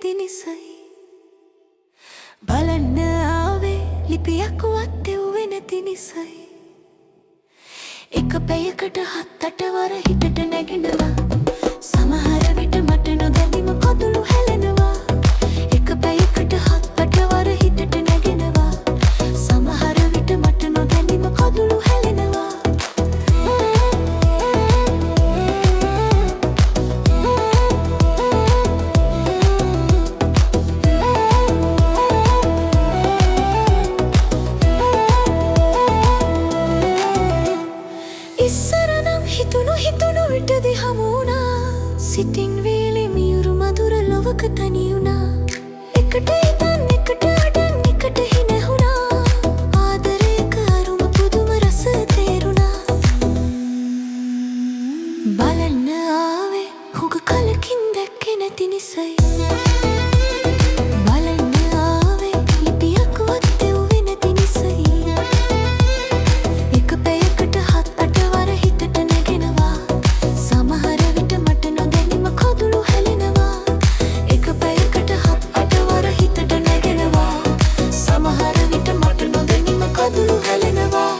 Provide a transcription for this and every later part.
නැති නිසයි බලන්න ආවේ ලිපියක් වත්තෙව්වේ නැති නිසයි එක පැයකට 7-8 වර හිටට නැගිනවා සමහර විට මට නොදැනීම කඳුළු හැලෙනවා එක පැයකට 7-8 වර හිටට නැගිනවා සමහර විට මට නොදැනීම කඳුළු හැලෙනවා ඉස්සරනම් හිතුණු විටදි හමුණා සිතින් වේලේ මියුරු මధుර ලොවක තනි වුණා එකට හිතන් එකට අඩන් එකට හිනැහුණා ආදරේක අරුම පුදුම රස තේරුණා බලන්න ආවේ හුඟ කලකින් දැක්කේ නැති නිසයි බලන්න ආවේ ලිපියක් වත්තෙව්වේ නැති නිසයි එක පැයකට 7-8 වර හිතට නැගෙනවා සමහර විට මට නොදැනීම කඳුළු හැලෙනවා එක පැයකට 7-8 වර හිතට නැගෙනවා සමහර විට මට නොදැනීම කඳුළු හැලෙනවා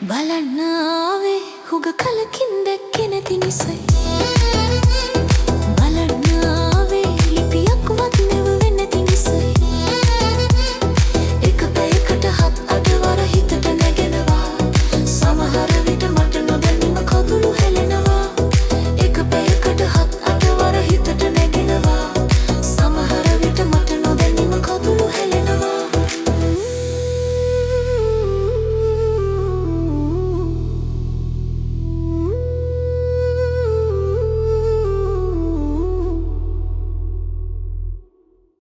බලන්න ආවේ හුඟ කලකින් දැක්කේ නැති නිසයි